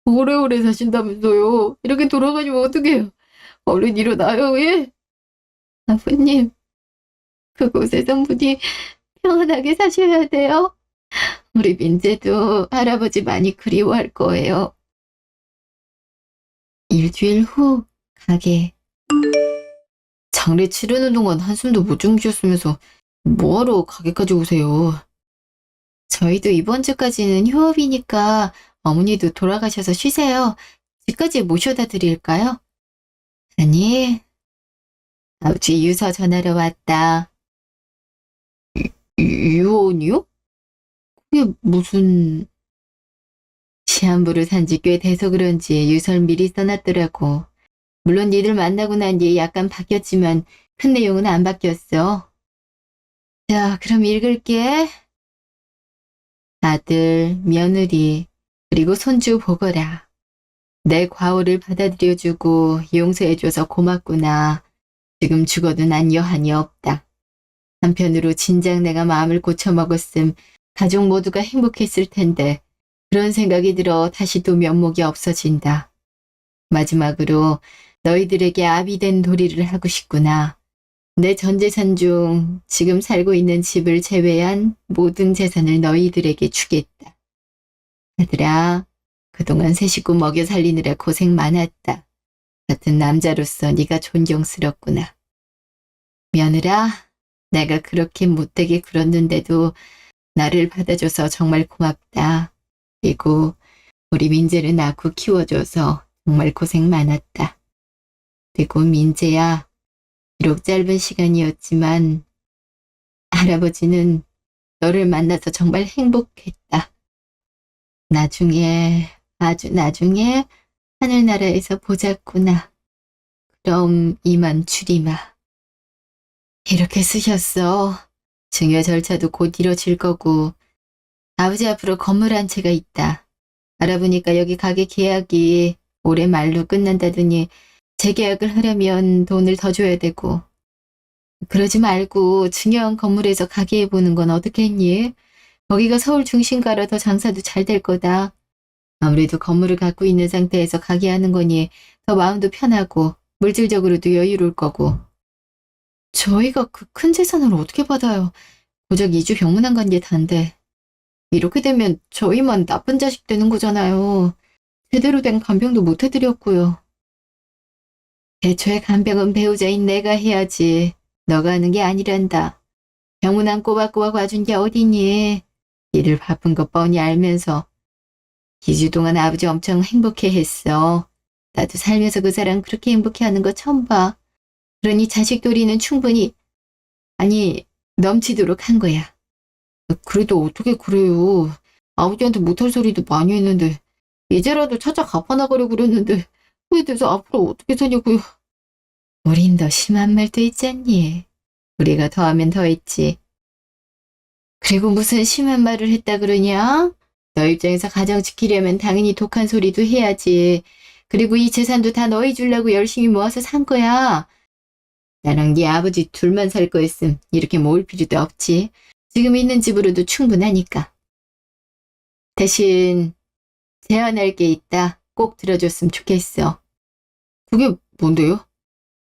오래오래 사신다면서요. 이렇게 돌아가시면 어떡해요. 얼른 일어나요. 예? 아버님, 그곳에서 부디 평안하게 사셔야 돼요. 우리 민재도 할아버지 많이 그리워할 거예요. 일주일 후 가게. 장례 치르는 동안 한숨도 못 주무셨으면서 뭐하러 가게까지 오세요. 저희도 이번 주까지는 휴업이니까 어머니도 돌아가셔서 쉬세요. 집까지 모셔다 드릴까요? 아니, 아버지 유서 전하러 왔다. 유언이요? 그게 무슨... 시한부를 산 지 꽤 돼서 그런지 유서를 미리 써놨더라고. 물론 니들 만나고 난 뒤에 약간 바뀌었지만 큰 내용은 안 바뀌었어. 자, 그럼 읽을게. 아들, 며느리, 그리고 손주 보거라. 내 과오를 받아들여주고 용서해줘서 고맙구나. 지금 죽어도 난 여한이 없다. 한편으로 진작 내가 마음을 고쳐먹었음 가족 모두가 행복했을 텐데 그런 생각이 들어 다시 또 면목이 없어진다. 마지막으로 너희들에게 아비 된 도리를 하고 싶구나. 내 전 재산 중 지금 살고 있는 집을 제외한 모든 재산을 너희들에게 주겠다. 아들아, 그동안 새 식구 먹여 살리느라 고생 많았다. 같은 남자로서 네가 존경스럽구나. 며느라, 내가 그렇게 못되게 굴었는데도 나를 받아줘서 정말 고맙다. 그리고 우리 민재를 낳고 키워줘서 정말 고생 많았다. 그리고 민재야, 비록 짧은 시간이었지만 할아버지는 너를 만나서 정말 행복했다. 나중에, 아주 나중에 하늘나라에서 보자꾸나. 그럼 이만 줄이마. 이렇게 쓰셨어. 증여 절차도 곧 이뤄질 거고 아버지 앞으로 건물 한 채가 있다. 알아보니까 여기 가게 계약이 올해 말로 끝난다더니 재계약을 하려면 돈을 더 줘야 되고. 그러지 말고 증여한 건물에서 가게 해보는 건 어떻겠니? 거기가 서울 중심가라 더 장사도 잘 될 거다. 아무래도 건물을 갖고 있는 상태에서 가게 하는 거니 더 마음도 편하고 물질적으로도 여유로울 거고. 저희가 그 큰 재산을 어떻게 받아요? 고작 2주 병문안 간 게 단데. 이렇게 되면 저희만 나쁜 자식 되는 거잖아요. 제대로 된 간병도 못 해드렸고요. 애초에 간병은 배우자인 내가 해야지. 너가 하는 게 아니란다. 병문안 꼬박꼬박 와준 게 어디니? 일을 바쁜 거 뻔히 알면서. 2주 동안 아버지 엄청 행복해 했어. 나도 살면서 그 사람 그렇게 행복해 하는 거 처음 봐. 그러니 자식 도리는 충분히, 아니, 넘치도록 한 거야. 그래도 어떻게 그래요. 아버지한테 못할 소리도 많이 했는데 이제라도 찾아 갚아나가려고 그랬는데 그에 대해서 앞으로 어떻게 사냐고요. 우린 더 심한 말도 있잖니. 우리가 더하면 더했지. 그리고 무슨 심한 말을 했다 그러냐? 너 입장에서 가정 지키려면 당연히 독한 소리도 해야지. 그리고 이 재산도 다 너희 주려고 열심히 모아서 산 거야. 나랑 네 아버지 둘만 살 거였음 이렇게 모을 필요도 없지. 지금 있는 집으로도 충분하니까. 대신 제안할 게 있다. 꼭 들어줬으면 좋겠어. 그게 뭔데요?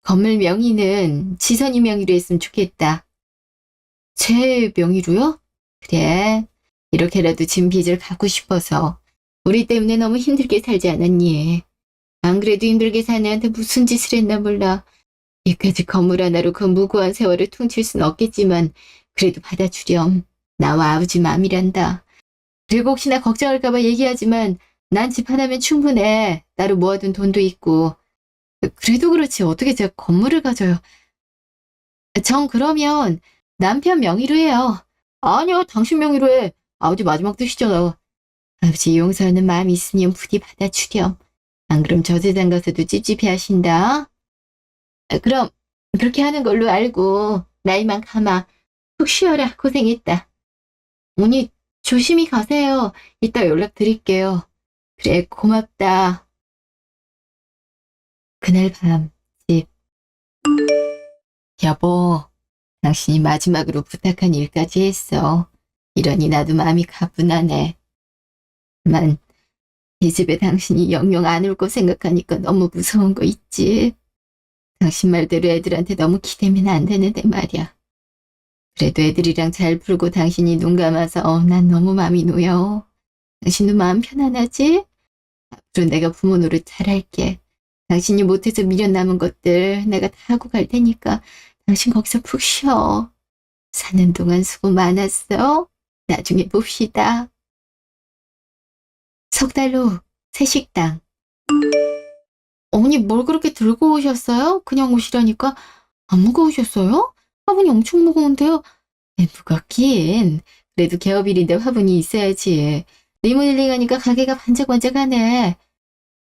건물 명의는 지선이 명의로 했으면 좋겠다. 제 명의로요? 그래. 이렇게라도 진 빚을 갚고 싶어서. 우리 때문에 너무 힘들게 살지 않았니? 안 그래도 힘들게 사는 애한테 무슨 짓을 했나 몰라. 이까지 건물 하나로 그 무고한 세월을 퉁칠 순 없겠지만 그래도 받아주렴. 나와 아버지 맘이란다. 그리고 혹시나 걱정할까봐 얘기하지만 난 집 하나면 충분해. 따로 모아둔 돈도 있고. 그래도 그렇지 어떻게 제가 건물을 가져요. 정 그러면 남편 명의로 해요. 아니요 당신 명의로 해. 아버지 마지막 뜻이잖아. 아버지 용서하는 마음이 있으면 부디 받아주렴. 안 그럼 저 세상 가서도 찝찝해 하신다. 그럼 그렇게 하는 걸로 알고 나이만 감아. 푹 쉬어라. 고생했다. 어머니 조심히 가세요. 이따 연락드릴게요. 그래 고맙다. 그날 밤 집. 여보, 당신이 마지막으로 부탁한 일까지 했어. 이러니 나도 마음이 가뿐하네. 만 이 집에 당신이 영영 안 올 거 생각하니까 너무 무서운 거 있지. 당신 말대로 애들한테 너무 기대면 안 되는데 말이야. 그래도 애들이랑 잘 풀고 당신이 눈 감아서 난 너무 마음이 놓여. 당신도 마음 편안하지? 앞으로 내가 부모 노릇 잘할게. 당신이 못해서 미련 남은 것들 내가 다 하고 갈 테니까 당신 거기서 푹 쉬어. 사는 동안 수고 많았어. 나중에 봅시다. 석 달 후 새 식당. 어머니 뭘 그렇게 들고 오셨어요? 그냥 오시라니까. 안 무거우셨어요? 화분이 엄청 무거운데요. 무겁긴. 그래도 개업일인데 화분이 있어야지. 리모델링 하니까 가게가 반짝반짝하네.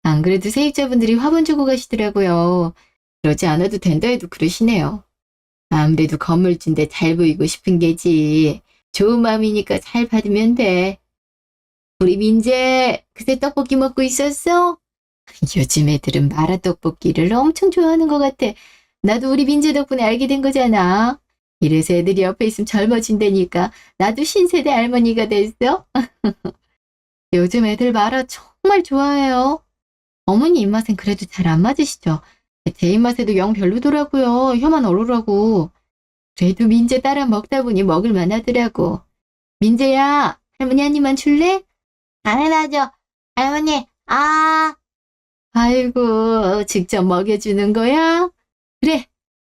안 그래도 세입자분들이 화분 주고 가시더라고요. 그러지 않아도 된다 해도 그러시네요. 아무래도 건물주인데 잘 보이고 싶은 게지. 좋은 마음이니까 잘 받으면 돼. 우리 민재, 그새 떡볶이 먹고 있었어? 요즘 애들은 마라떡볶이를 엄청 좋아하는 것 같아. 나도 우리 민재 덕분에 알게 된 거잖아. 이래서 애들이 옆에 있으면 젊어진다니까. 나도 신세대 할머니가 됐어. 요즘 애들 마라 정말 좋아해요. 어머니 입맛엔 그래도 잘 안 맞으시죠? 제 입맛에도 영 별로더라고요. 혀만 얼얼하고. 그래도 민재 따라 먹다 보니 먹을만 하더라고. 민재야, 할머니 한 입만 줄래? 당연하죠. 할머니, 아이고, 직접 먹여주는 거야? 그래.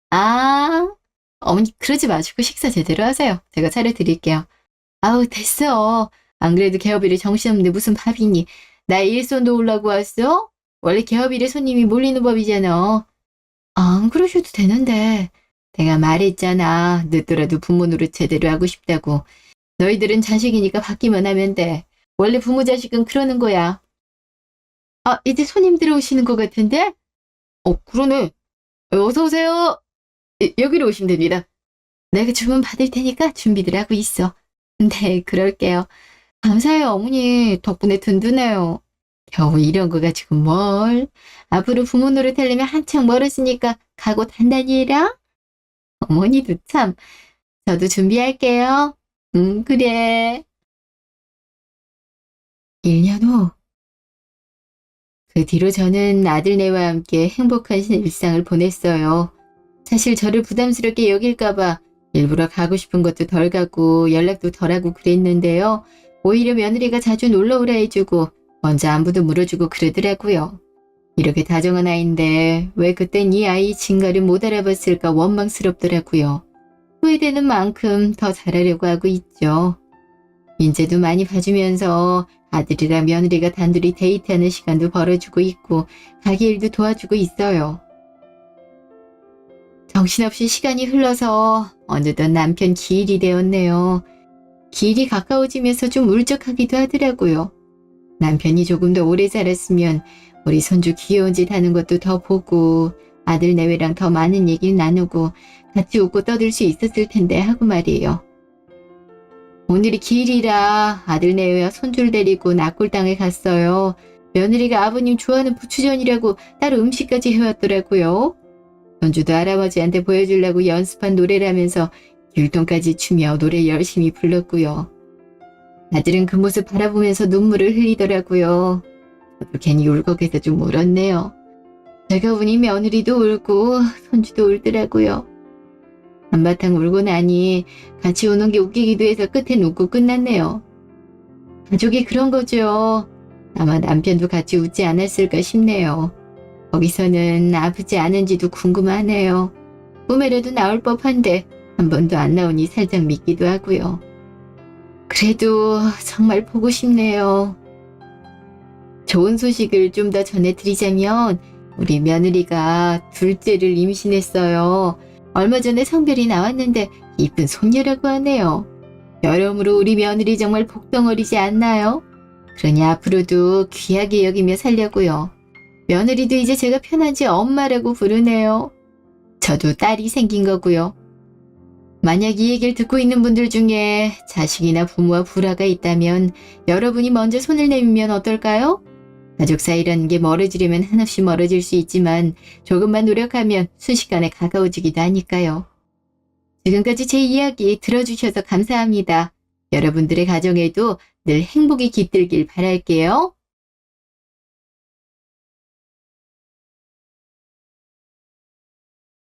아, 어머니 그러지 마시고 식사 제대로 하세요. 제가 차려드릴게요. 아우, 됐어. 안 그래도 개업일에 정신없는데 무슨 밥이니? 나 일손 도우려고 왔어? 원래 개업일에 손님이 몰리는 법이잖아. 안 그러셔도 되는데. 내가 말했잖아. 늦더라도 부모 노릇 제대로 하고 싶다고. 너희들은 자식이니까 받기만 하면 돼. 원래 부모 자식은 그러는 거야. 아, 이제 손님 들어오시는 것 같은데? 그러네. 어서 오세요. 여기로 오시면 됩니다. 내가 주문 받을 테니까 준비들 하고 있어. 네, 그럴게요. 감사해요, 어머니. 덕분에 든든해요. 겨우 이런 거 가지고 뭘. 앞으로 부모 노릇 하려면 한창 멀었으니까 각오 단단히 해라. 어머니도 참. 저도 준비할게요. 그래. 1년 후. 그 뒤로 저는 아들네와 함께 행복한 일상을 보냈어요. 사실 저를 부담스럽게 여길까봐 일부러 가고 싶은 것도 덜 가고 연락도 덜 하고 그랬는데요. 오히려 며느리가 자주 놀러 오라 해주고 먼저 안부도 물어주고 그러더라고요. 이렇게 다정한 아이인데 왜 그땐 이 아이 진가를 못 알아봤을까 원망스럽더라고요. 후회되는 만큼 더 잘하려고 하고 있죠. 민재도 많이 봐주면서 아들이랑 며느리가 단둘이 데이트하는 시간도 벌어주고 있고 가게 일도 도와주고 있어요. 정신없이 시간이 흘러서 어느덧 남편 기일이 되었네요. 기일이 가까워지면서 좀 울적하기도 하더라고요. 남편이 조금 더 오래 살았으면 우리 손주 귀여운 짓 하는 것도 더 보고 아들 내외랑 더 많은 얘기를 나누고 같이 웃고 떠들 수 있었을 텐데 하고 말이에요. 오늘이 기일이라 아들 내외와 손주를 데리고 낙골당에 갔어요. 며느리가 아버님 좋아하는 부추전이라고 따로 음식까지 해왔더라고요. 손주도 할아버지한테 보여주려고 연습한 노래라면서 율동까지 추며 노래 열심히 불렀고요. 아들은 그 모습 바라보면서 눈물을 흘리더라고요. 저도 괜히 울컥해서 좀 울었네요. 제가 우니 며느리도 울고 손주도 울더라고요. 한바탕 울고 나니 같이 우는 게 웃기기도 해서 끝엔 웃고 끝났네요. 가족이 그런 거죠. 아마 남편도 같이 웃지 않았을까 싶네요. 거기서는 아프지 않은지도 궁금하네요. 꿈에라도 나올 법한데 한 번도 안 나오니 살짝 믿기도 하고요. 그래도 정말 보고 싶네요. 좋은 소식을 좀 더 전해드리자면 우리 며느리가 둘째를 임신했어요. 얼마 전에 성별이 나왔는데 이쁜 손녀라고 하네요. 여러모로 우리 며느리 정말 복덩어리지 않나요? 그러니 앞으로도 귀하게 여기며 살려고요. 며느리도 이제 제가 편한지 엄마라고 부르네요. 저도 딸이 생긴 거고요. 만약 이 얘기를 듣고 있는 분들 중에 자식이나 부모와 불화가 있다면 여러분이 먼저 손을 내밀면 어떨까요? 가족 사이라는 게 멀어지려면 한없이 멀어질 수 있지만 조금만 노력하면 순식간에 가까워지기도 하니까요. 지금까지 제 이야기 들어주셔서 감사합니다. 여러분들의 가정에도 늘 행복이 깃들길 바랄게요.